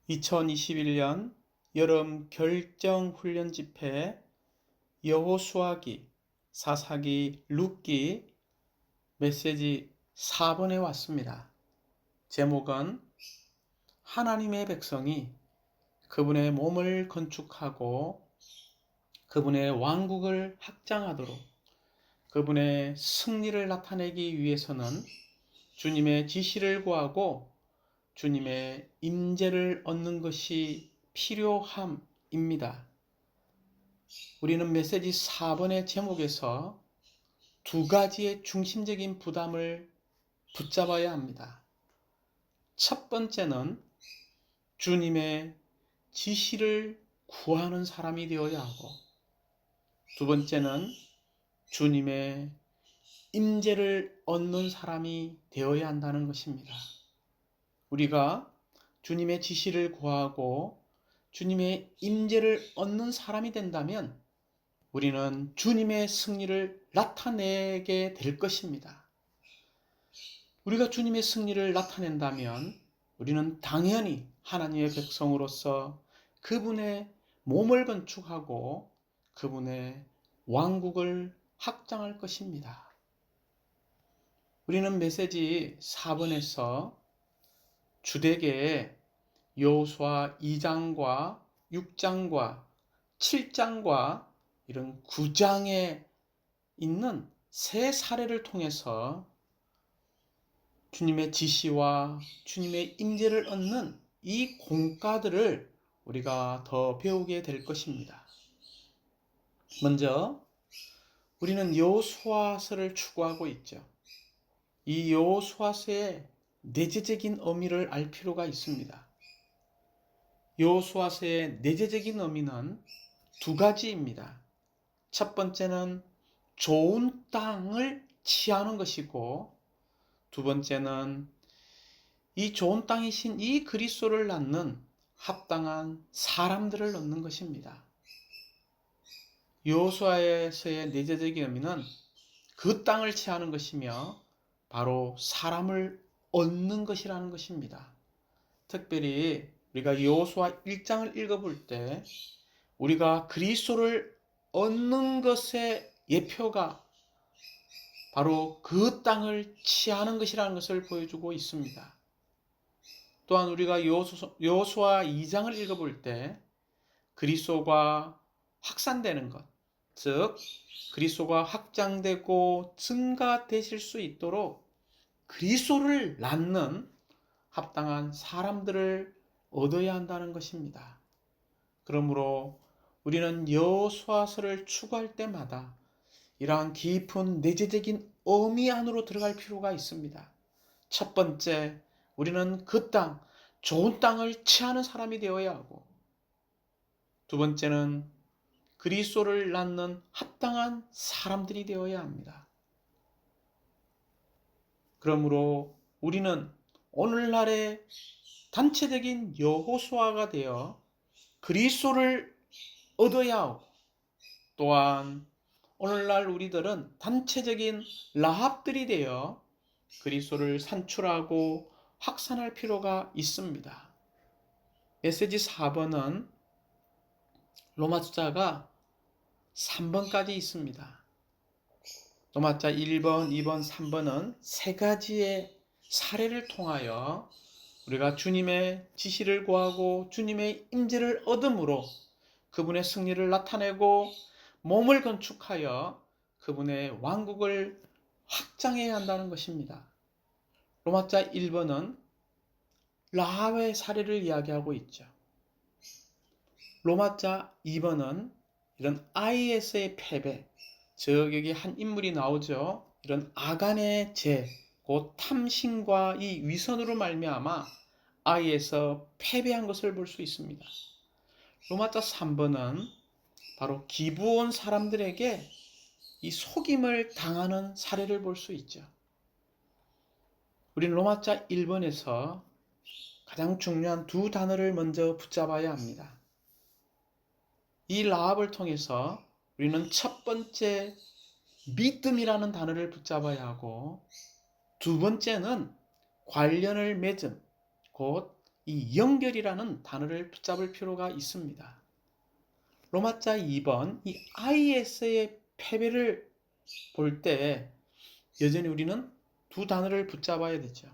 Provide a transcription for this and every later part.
2021년 여름 결정 훈련 집회 여호수아기, 사사기, 룻기 메시지 4번에 왔습니다. 제목은 하나님의 백성이 그분의 몸을 건축하고 그분의 왕국을 확장하도록 그분의 승리를 나타내기 위해서는 주님의 지시를 구하고 주님의 임재를 얻는 것이 필요함입니다. 우리는 메시지 4번의 제목에서 두 가지의 중심적인 부담을 붙잡아야 합니다. 첫 번째는 주님의 지시를 구하는 사람이 되어야 하고, 두 번째는 주님의 임재를 얻는 사람이 되어야 한다는 것입니다. 우리가 주님의 지시를 구하고 주님의 임재를 얻는 사람이 된다면 우리는 주님의 승리를 나타내게 될 것입니다. 우리가 주님의 승리를 나타낸다면 우리는 당연히 하나님의 백성으로서 그분의 몸을 건축하고 그분의 왕국을 확장할 것입니다. 우리는 메시지 4번에서 주되게 여호수아 2장과 6장과 7장과 이런 9장에 있는 세 사례를 통해서 주님의 지시와 주님의 임재를 얻는 이 공과들을 우리가 더 배우게 될 것입니다. 먼저 우리는 여호수아서를 추구하고 있죠. 이 여호수아서의 내재적인 의미를 알 필요가 있습니다. 여호수아서의 내재적인 의미는 두 가지입니다. 첫 번째는 좋은 땅을 취하는 것이고, 두 번째는 이 좋은 땅이신 이 그리스도를 낳는 합당한 사람들을 얻는 것입니다. 여호수아서의 내재적인 의미는 그 땅을 취하는 것이며 바로 사람을 얻는 것이라는 것입니다. 특별히 우리가 여호수아 1장을 읽어볼 때 우리가 그리스도를 얻는 것의 예표가 바로 그 땅을 취하는 것이라는 것을 보여주고 있습니다. 또한 우리가 여호수아 2장을 읽어볼 때 그리스도가 확산되는 것, 즉 그리스도가 확장되고 증가되실 수 있도록 그리스도를 낳는 합당한 사람들을 얻어야 한다는 것입니다. 그러므로 우리는 여호수아서를 추구할 때마다 이러한 깊은 내재적인 의미 안으로 들어갈 필요가 있습니다. 첫 번째, 우리는 그 땅, 좋은 땅을 취하는 사람이 되어야 하고, 두 번째는 그리스도를 낳는 합당한 사람들이 되어야 합니다. 그러므로 우리는 오늘날의 단체적인 여호수아가 되어 그리스도를 얻어야 하고, 또한 오늘날 우리들은 단체적인 라합들이 되어 그리스도를 산출하고 확산할 필요가 있습니다. 메시지 4번은 로마 숫자가 3번까지 있습니다. 로마자 1번, 2번, 3번은 세 가지의 사례를 통하여 우리가 주님의 지시를 구하고 주님의 임재를 얻음으로 그분의 승리를 나타내고 몸을 건축하여 그분의 왕국을 확장해야 한다는 것입니다. 로마자 1번은 라합의 사례를 이야기하고 있죠. 로마자 2번은 이런 IS의 패배, 즉 여기 한 인물이 나오죠. 이런 아간의 죄, 곧 탐심과 이 위선으로 말미암아 IS에서 패배한 것을 볼 수 있습니다. 로마자 3번은 바로 기브온 사람들에게 이 속임을 당하는 사례를 볼 수 있죠. 우리는 로마자 1번에서 가장 중요한 두 단어를 먼저 붙잡아야 합니다. 이 라합을 통해서 우리는 첫 번째 믿음이라는 단어를 붙잡아야 하고, 두 번째는 관련을 맺음, 곧 이 연결이라는 단어를 붙잡을 필요가 있습니다. 로마자 2번 이 IS의 패배를 볼 때 여전히 우리는 두 단어를 붙잡아야 되죠.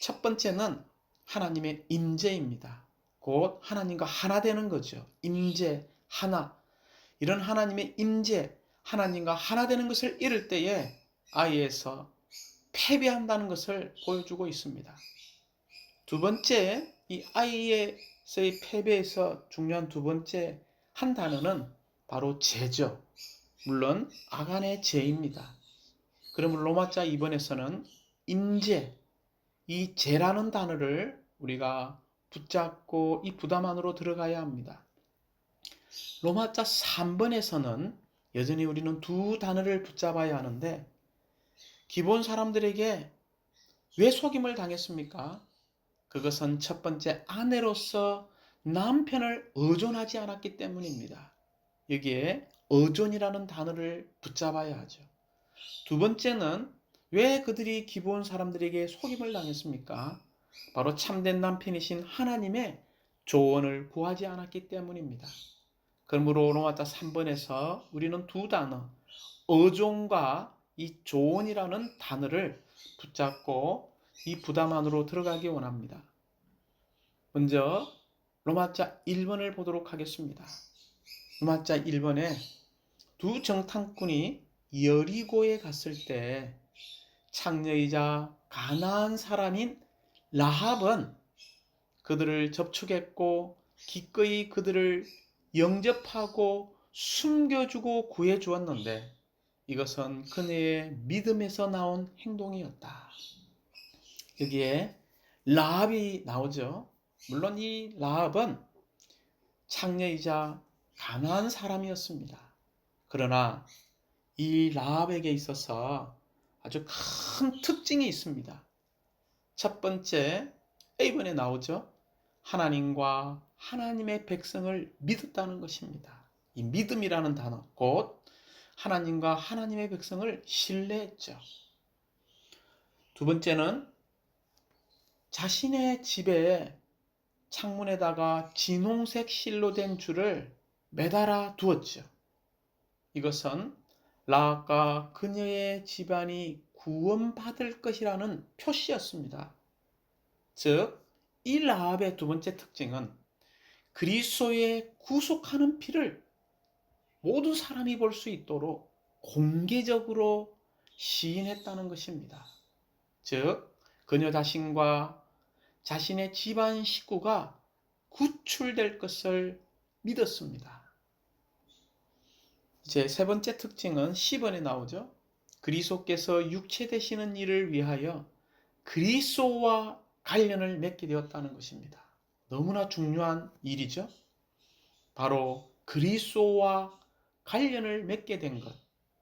첫 번째는 하나님의 임재입니다. 곧 하나님과 하나 되는 거죠. 임재, 하나. 이런 하나님의 임재, 하나님과 하나 되는 것을 잃을 때에 아이에서 패배한다는 것을 보여주고 있습니다. 두 번째, 이 아이에서의 패배에서 중요한 두 번째 한 단어는 바로 죄죠. 물론 아간의 죄입니다. 그러면 로마자 2번에서는 임재, 이 죄라는 단어를 우리가 붙잡고 이 부담 안으로 들어가야 합니다. 로마자 3번에서는 여전히 우리는 두 단어를 붙잡아야 하는데 기본 사람들에게 왜 속임을 당했습니까? 그것은 첫 번째 아내로서 남편을 의존하지 않았기 때문입니다. 여기에 의존이라는 단어를 붙잡아야 하죠. 두 번째는 왜 그들이 기본 사람들에게 속임을 당했습니까? 바로 참된 남편이신 하나님의 조언을 구하지 않았기 때문입니다. 그러므로 로마자 3번에서 우리는 두 단어, 의존과 이 조언이라는 단어를 붙잡고 이 부담 안으로 들어가기 원합니다. 먼저 로마자 1번을 보도록 하겠습니다. 로마자 1번에 두 정탐꾼이 여리고에 갔을 때 창녀이자 가나안 사람인 라합은 그들을 접촉했고 기꺼이 그들을 영접하고 숨겨주고 구해주었는데 이것은 그녀의 믿음에서 나온 행동이었다. 여기에 라합이 나오죠. 물론 이 라합은 창녀이자 가난한 사람이었습니다. 그러나 이 라합에게 있어서 아주 큰 특징이 있습니다. 첫 번째 A번에 나오죠. 하나님과 하나님의 백성을 믿었다는 것입니다. 이 믿음이라는 단어, 곧 하나님과 하나님의 백성을 신뢰했죠. 두 번째는 자신의 집에 창문에다가 진홍색 실로 된 줄을 매달아 두었죠. 이것은 라합과 그녀의 집안이 구원받을 것이라는 표시였습니다. 즉, 이 라합의 두 번째 특징은 그리스도의 구속하는 피를 모든 사람이 볼 수 있도록 공개적으로 시인했다는 것입니다. 즉, 그녀 자신과 자신의 집안 식구가 구출될 것을 믿었습니다. 이제 세 번째 특징은 10번에 나오죠. 그리스도께서 육체 되시는 일을 위하여 그리스도와 관련을 맺게 되었다는 것입니다. 너무나 중요한 일이죠. 바로 그리스도와 관련을 맺게 된 것.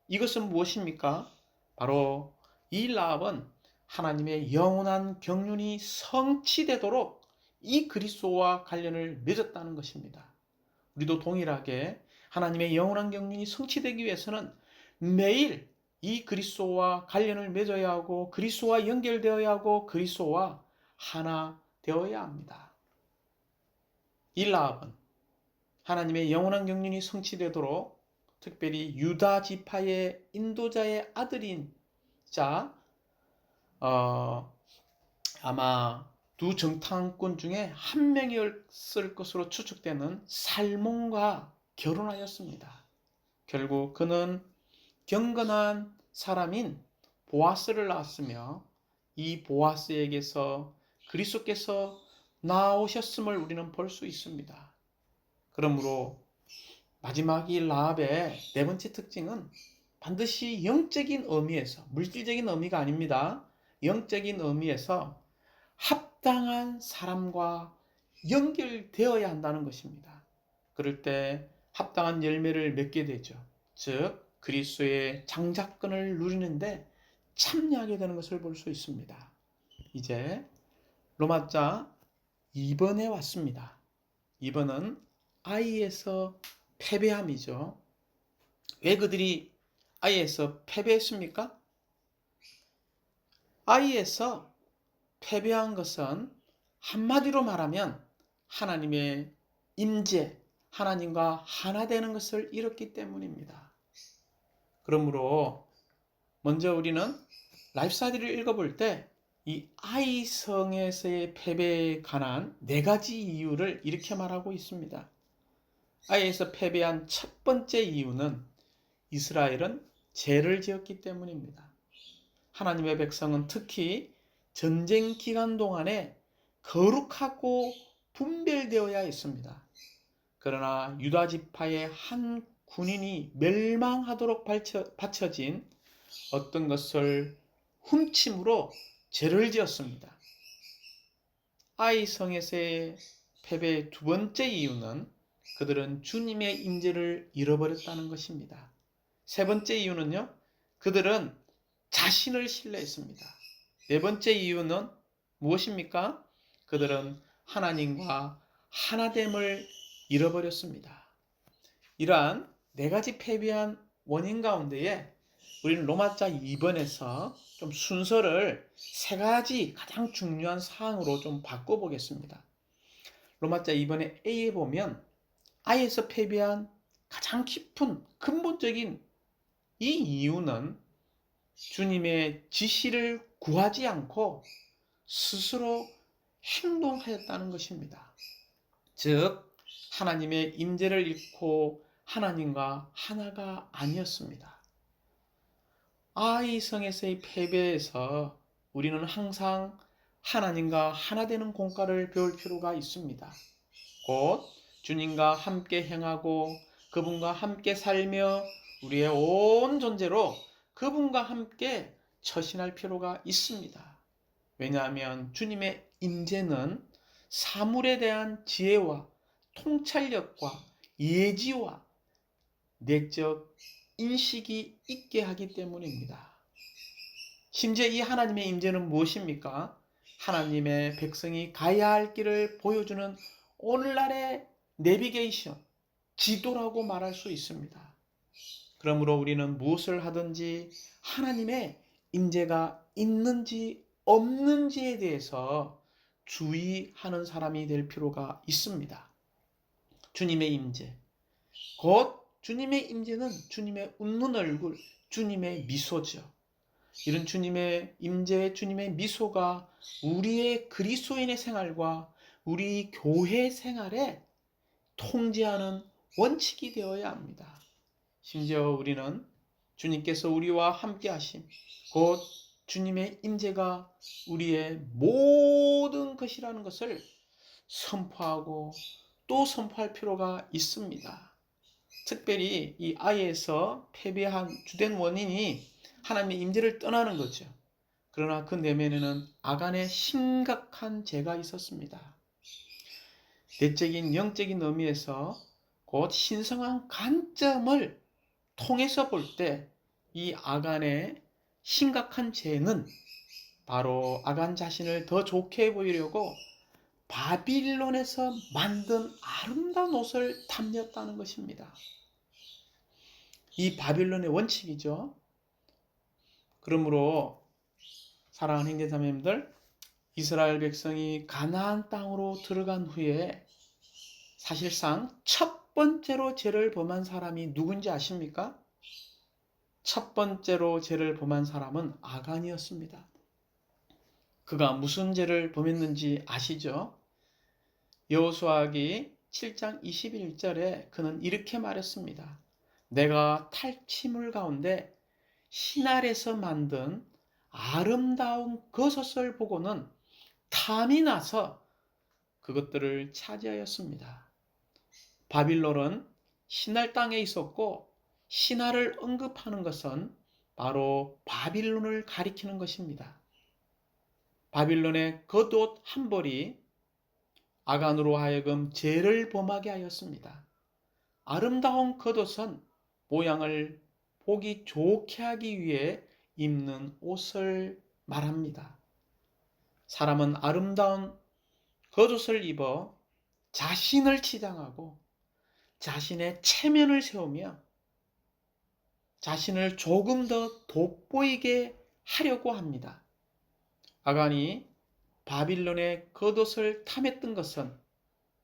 이것은 무엇입니까? 바로 이 라합은 하나님의 영원한 경륜이 성취되도록 이 그리스도와 관련을 맺었다는 것입니다. 우리도 동일하게 하나님의 영원한 경륜이 성취되기 위해서는 매일 이 그리스도와 관련을 맺어야 하고 그리스도와 연결되어야 하고 그리스도와 하나 되어야 합니다. 이 라합은 하나님의 영원한 경륜이 성취되도록 특별히 유다 지파의 인도자의 아들인 자 아마 두 정탐꾼 중에 한 명이었을 것으로 추측되는 살몬과 결혼하였습니다. 결국 그는 경건한 사람인 보아스를 낳았으며 이 보아스에게서 그리스도께서 나오셨음을 우리는 볼 수 있습니다. 그러므로 마지막 이 라합의 네 번째 특징은 반드시 영적인 의미에서, 물질적인 의미가 아닙니다. 영적인 의미에서 합당한 사람과 연결되어야 한다는 것입니다. 그럴 때 합당한 열매를 맺게 되죠. 즉 그리스도의 장자권을 누리는데 참여하게 되는 것을 볼 수 있습니다. 이제 로마자 2번에 왔습니다. 2번은 I에서 패배함이죠. 왜 그들이 I에서 패배했습니까? I에서 패배한 것은 한마디로 말하면 하나님의 임재, 하나님과 하나 되는 것을 잃었기 때문입니다. 그러므로 먼저 우리는 라이프스타일을 읽어볼 때 이 아이성에서의 패배에 관한 네 가지 이유를 이렇게 말하고 있습니다. 아이에서 패배한 첫 번째 이유는 이스라엘은 죄를 지었기 때문입니다. 하나님의 백성은 특히 전쟁 기간 동안에 거룩하고 분별되어야 했습니다. 그러나 유다 지파의 한 군인이 멸망하도록 바쳐진 어떤 것을 훔침으로 죄를 지었습니다. 아이성에서의 패배의 두 번째 이유는 그들은 주님의 임재를 잃어버렸다는 것입니다. 세 번째 이유는요, 그들은 자신을 신뢰했습니다. 네 번째 이유는 무엇입니까? 그들은 하나님과 하나됨을 잃어버렸습니다. 이러한 네 가지 패배한 원인 가운데에 우리는 로마자 2번에서 좀 순서를 세 가지 가장 중요한 사항으로 좀 바꿔보겠습니다. 로마자 2번의 A에 보면 I에서 패배한 가장 깊은 근본적인 이 이유는 주님의 지시를 구하지 않고 스스로 행동하였다는 것입니다. 즉 하나님의 임재를 잃고 하나님과 하나가 아니었습니다. 아이성에서의 패배에서 우리는 항상 하나님과 하나 되는 공과를 배울 필요가 있습니다. 곧 주님과 함께 행하고 그분과 함께 살며 우리의 온 존재로 그분과 함께 처신할 필요가 있습니다. 왜냐하면 주님의 임재는 사물에 대한 지혜와 통찰력과 예지와 내적 인식이 있게 하기 때문입니다. 심지어 이 하나님의 임재는 무엇입니까? 하나님의 백성이 가야 할 길을 보여주는 오늘날의 내비게이션, 지도라고 말할 수 있습니다. 그러므로 우리는 무엇을 하든지 하나님의 임재가 있는지 없는지에 대해서 주의하는 사람이 될 필요가 있습니다. 주님의 임재, 곧 주님의 임재는 주님의 웃는 얼굴, 주님의 미소죠. 이런 주님의 임재, 주님의 미소가 우리의 그리스도인의 생활과 우리 교회 생활에 통제하는 원칙이 되어야 합니다. 심지어 우리는 주님께서 우리와 함께 하심, 곧 주님의 임재가 우리의 모든 것이라는 것을 선포하고 또 선포할 필요가 있습니다. 특별히 이 아이에서 패배한 주된 원인이 하나님의 임재를 떠나는 거죠. 그러나 그 내면에는 아간의 심각한 죄가 있었습니다. 내적인 영적인 의미에서 곧 신성한 관점을 통해서 볼 때 이 아간의 심각한 죄는 바로 아간 자신을 더 좋게 보이려고 바빌론에서 만든 아름다운 옷을 탐녔다는 것입니다. 이 바빌론의 원칙이죠. 그러므로 사랑하는 형제자매님들, 이스라엘 백성이 가나안 땅으로 들어간 후에 사실상 첫 번째로 죄를 범한 사람이 누군지 아십니까? 첫 번째로 죄를 범한 사람은 아간이었습니다. 그가 무슨 죄를 범했는지 아시죠? 여호수아기 7장 21절에 그는 이렇게 말했습니다. 내가 탈취물 가운데 신할에서 만든 아름다운 겉옷을 보고는 탐이 나서 그것들을 차지하였습니다. 바빌론은 신할 땅에 있었고 신할을 언급하는 것은 바로 바빌론을 가리키는 것입니다. 바빌론의 겉옷 한 벌이 아간으로 하여금 죄를 범하게 하였습니다. 아름다운 겉옷은 모양을 보기 좋게 하기 위해 입는 옷을 말합니다. 사람은 아름다운 겉옷을 입어 자신을 치장하고 자신의 체면을 세우며 자신을 조금 더 돋보이게 하려고 합니다. 아간이 바빌론의 겉옷을 탐했던 것은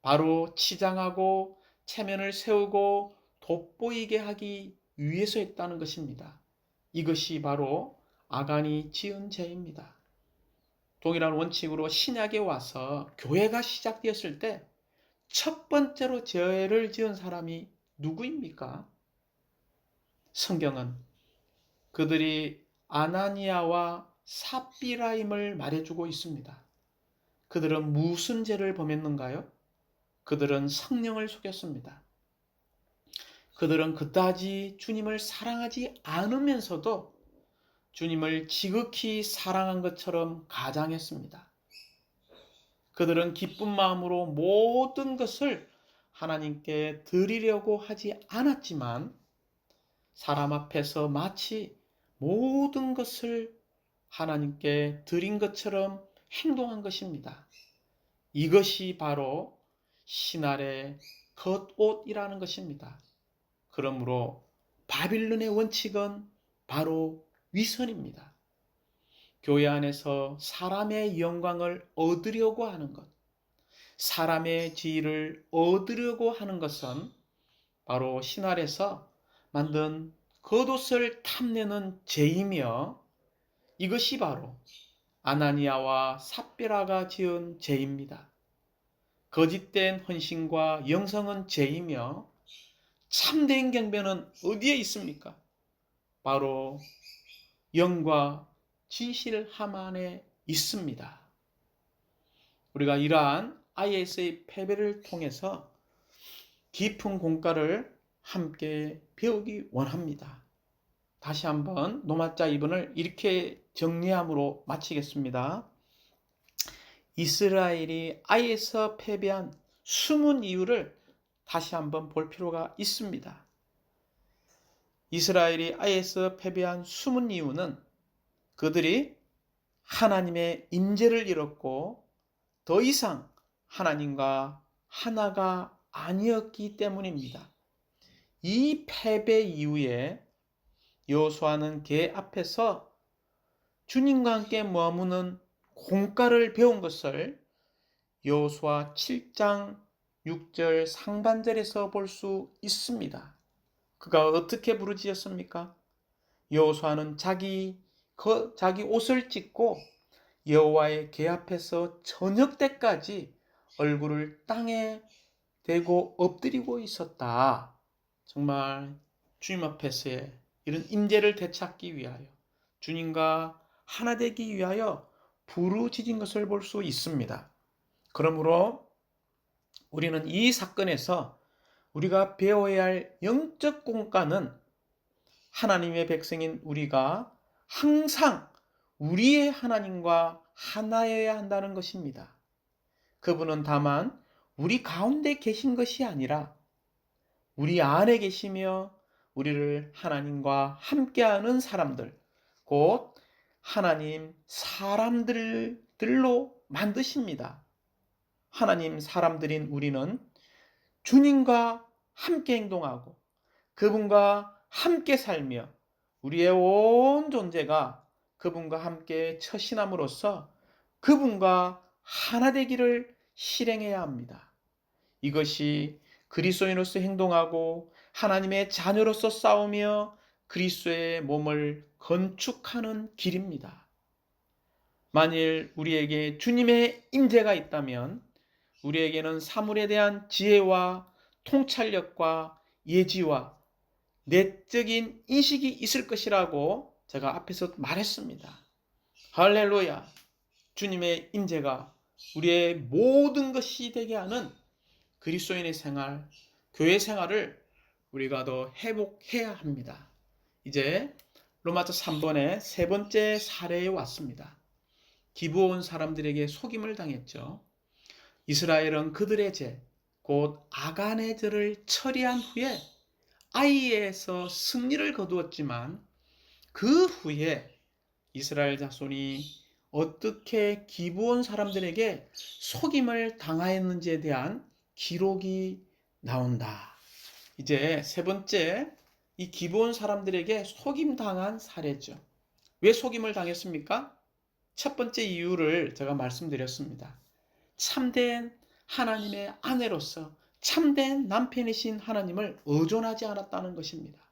바로 치장하고 체면을 세우고 돋보이게 하기 위해서였다는 것입니다. 이것이 바로 아간이 지은 죄입니다. 동일한 원칙으로 신약에 와서 교회가 시작되었을 때 첫 번째로 죄를 지은 사람이 누구입니까? 성경은 그들이 아나니아와 삽비라임을 말해주고 있습니다. 그들은 무슨 죄를 범했는가요? 그들은 성령을 속였습니다. 그들은 그다지 주님을 사랑하지 않으면서도 주님을 지극히 사랑한 것처럼 가장했습니다. 그들은 기쁜 마음으로 모든 것을 하나님께 드리려고 하지 않았지만 사람 앞에서 마치 모든 것을 하나님께 드린 것처럼 행동한 것입니다. 이것이 바로 신할의 겉옷이라는 것입니다. 그러므로 바빌론의 원칙은 바로 위선입니다. 교회 안에서 사람의 영광을 얻으려고 하는 것, 사람의 지위를 얻으려고 하는 것은 바로 신할에서 만든 겉옷을 탐내는 죄이며 이것이 바로 아나니아와 삽비라가 지은 죄입니다. 거짓된 헌신과 영성은 죄이며 참된 경배는 어디에 있습니까? 바로 영과 진실함 안에 있습니다. 우리가 이러한 IS의 패배를 통해서 깊은 공과를 함께 배우기 원합니다. 다시 한번 노마자 2번을 이렇게 정리함으로 마치겠습니다. 이스라엘이 IS에서 패배한 숨은 이유를 다시 한번 볼 필요가 있습니다. 이스라엘이 IS에서 패배한 숨은 이유는 그들이 하나님의 임재를 잃었고 더 이상 하나님과 하나가 아니었기 때문입니다. 이 패배 이후에 여호수아는 궤 앞에서 주님과 함께 머무는 공과를 배운 것을 여호수아 7장 6절 상반절에서 볼 수 있습니다. 그가 어떻게 부르짖었습니까? 여호수아는 자기 옷을 찢고 여호와의 궤 앞에서 저녁 때까지 얼굴을 땅에 대고 엎드리고 있었다. 정말 주님 앞에서의 이런 임재를 되찾기 위하여 주님과 하나 되기 위하여 부르짖은 것을 볼 수 있습니다. 그러므로 우리는 이 사건에서 우리가 배워야 할 영적 공과는 하나님의 백성인 우리가 항상 우리의 하나님과 하나여야 한다는 것입니다. 그분은 다만 우리 가운데 계신 것이 아니라 우리 안에 계시며 우리를 하나님과 함께하는 사람들, 곧 하나님 사람들로 만드십니다. 하나님 사람들인 우리는 주님과 함께 행동하고 그분과 함께 살며 우리의 온 존재가 그분과 함께 처신함으로써 그분과 하나 되기를 실행해야 합니다. 이것이 그리스도인으로서 행동하고 하나님의 자녀로서 싸우며 그리스도의 몸을 건축하는 길입니다. 만일 우리에게 주님의 임재가 있다면 우리에게는 사물에 대한 지혜와 통찰력과 예지와 내적인 인식이 있을 것이라고 제가 앞에서 말했습니다. 할렐루야! 주님의 임재가 우리의 모든 것이 되게 하는 그리스도인의 생활, 교회 생활을 우리가 더 회복해야 합니다. 이제 로마서 3번의 세 번째 사례에 왔습니다. 기브온 사람들에게 속임을 당했죠. 이스라엘은 그들의 죄, 곧 아간의 죄를 처리한 후에 아이에서 승리를 거두었지만 그 후에 이스라엘 자손이 어떻게 기브온 사람들에게 속임을 당하였는지에 대한 기록이 나온다. 이제 세 번째, 이 기브온 사람들에게 속임당한 사례죠. 왜 속임을 당했습니까? 첫 번째 이유를 제가 말씀드렸습니다. 참된 하나님의 아내로서 참된 남편이신 하나님을 의존하지 않았다는 것입니다.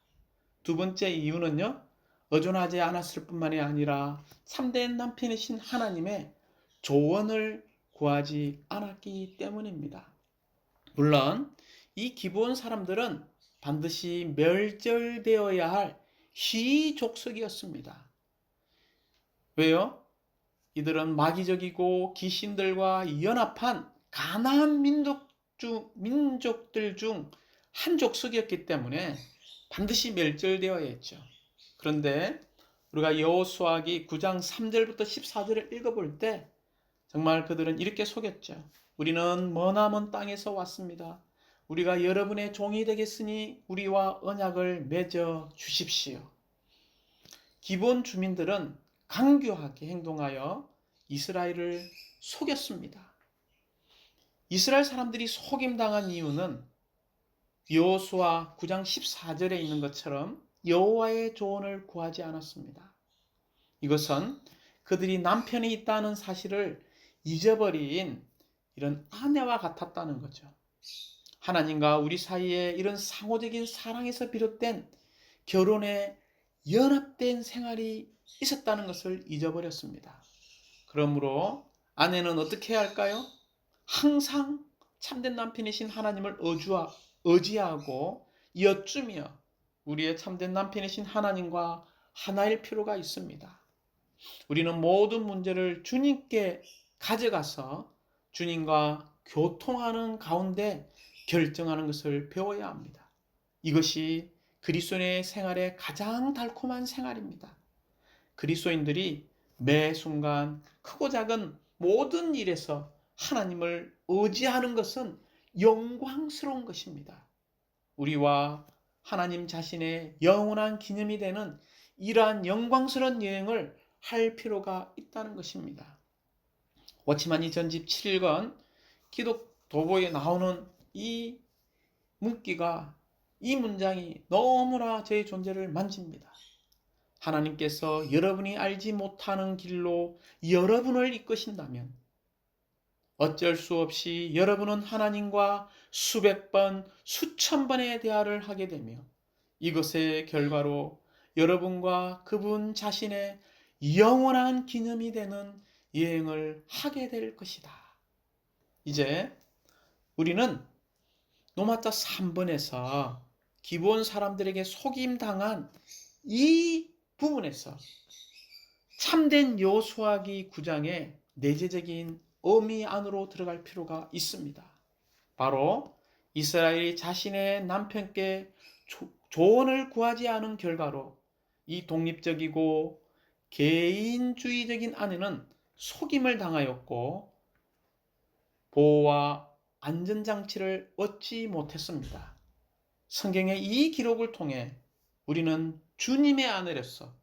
두 번째 이유는요, 의존하지 않았을 뿐만이 아니라 참된 남편이신 하나님의 조언을 구하지 않았기 때문입니다. 물론 이 기브온 사람들은 반드시 멸절되어야 할 희족속이었습니다. 왜요? 이들은 마귀적이고 귀신들과 연합한 가나안 민족들 중 한 족속이었기 때문에 반드시 멸절되어야 했죠. 그런데 우리가 여호수아기 9장 3절부터 14절을 읽어볼 때 정말 그들은 이렇게 속였죠. 우리는 머나먼 땅에서 왔습니다. 우리가 여러분의 종이 되겠으니 우리와 언약을 맺어 주십시오. 기본 주민들은 강교하게 행동하여 이스라엘을 속였습니다. 이스라엘 사람들이 속임당한 이유는 여호수아 9장 14절에 있는 것처럼 여호와의 조언을 구하지 않았습니다. 이것은 그들이 남편이 있다는 사실을 잊어버린 이런 아내와 같았다는 거죠. 하나님과 우리 사이에 이런 상호적인 사랑에서 비롯된 결혼의 연합된 생활이 있었다는 것을 잊어버렸습니다. 그러므로 아내는 어떻게 해야 할까요? 항상 참된 남편이신 하나님을 의지하고 여쭈며 우리의 참된 남편이신 하나님과 하나일 필요가 있습니다. 우리는 모든 문제를 주님께 가져가서 주님과 교통하는 가운데 결정하는 것을 배워야 합니다. 이것이 그리스도인의 생활의 가장 달콤한 생활입니다. 그리스도인들이 매 순간 크고 작은 모든 일에서 하나님을 의지하는 것은 영광스러운 것입니다. 우리와 하나님 자신의 영원한 기념이 되는 이러한 영광스러운 여행을 할 필요가 있다는 것입니다. 워치만이 전집 7권 기독 도보에 나오는 이 문기가 이 문장이 너무나 제 존재를 만집니다. 하나님께서 여러분이 알지 못하는 길로 여러분을 이끄신다면 어쩔 수 없이 여러분은 하나님과 수백 번, 수천 번의 대화를 하게 되며 이것의 결과로 여러분과 그분 자신의 영원한 기념이 되는 여행을 하게 될 것이다. 이제 우리는 노마타 3번에서 기본 사람들에게 속임당한 이 부분에서 참된 여호수아기 9장의 내재적인 의미 안으로 들어갈 필요가 있습니다. 바로 이스라엘이 자신의 남편께 조언을 구하지 않은 결과로 이 독립적이고 개인주의적인 아내는 속임을 당하였고 보호와 안전장치를 얻지 못했습니다. 성경의 이 기록을 통해 우리는 주님의 아내로서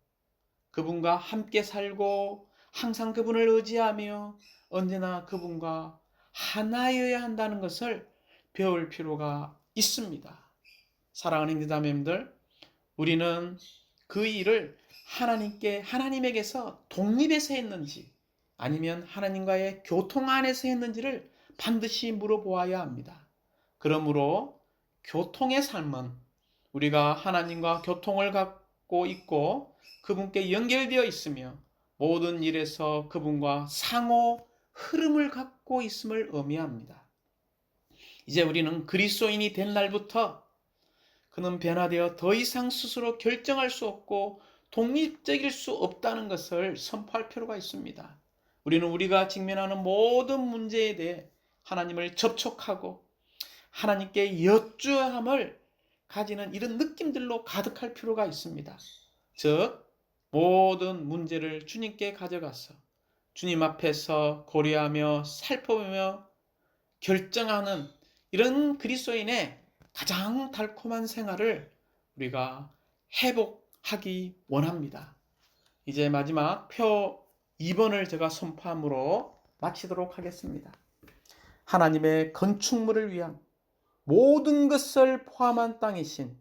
그분과 함께 살고 항상 그분을 의지하며 언제나 그분과 하나여야 한다는 것을 배울 필요가 있습니다. 사랑하는 형제자매님들, 우리는 그 일을 하나님에게서 독립해서 했는지 아니면 하나님과의 교통 안에서 했는지를 반드시 물어보아야 합니다. 그러므로 교통의 삶은 우리가 하나님과 교통을 갖고 있고 그분께 연결되어 있으며 모든 일에서 그분과 상호 흐름을 갖고 있음을 의미합니다. 이제 우리는 그리스도인이 된 날부터 그는 변화되어 더 이상 스스로 결정할 수 없고 독립적일 수 없다는 것을 선포할 필요가 있습니다. 우리는 우리가 직면하는 모든 문제에 대해 하나님을 접촉하고 하나님께 여쭈함을 가지는 이런 느낌들로 가득할 필요가 있습니다. 즉 모든 문제를 주님께 가져가서 주님 앞에서 고려하며 살펴보며 결정하는 이런 그리스도인의 가장 달콤한 생활을 우리가 회복하기 원합니다. 이제 마지막 표 2번을 제가 선포함으로 마치도록 하겠습니다. 하나님의 건축물을 위한 모든 것을 포함한 땅이신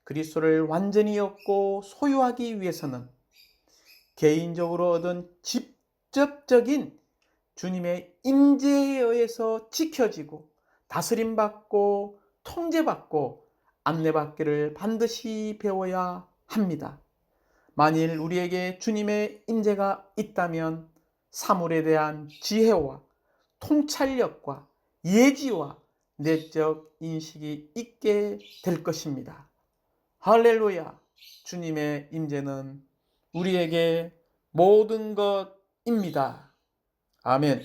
그리스도를 완전히 얻고 소유하기 위해서는 개인적으로 얻은 집 직접적인 주님의 임재에 의해서 지켜지고 다스림받고 통제받고 안내받기를 반드시 배워야 합니다. 만일 우리에게 주님의 임재가 있다면 사물에 대한 지혜와 통찰력과 예지와 내적 인식이 있게 될 것입니다. 할렐루야! 주님의 임재는 우리에게 모든 것입니다. 아멘.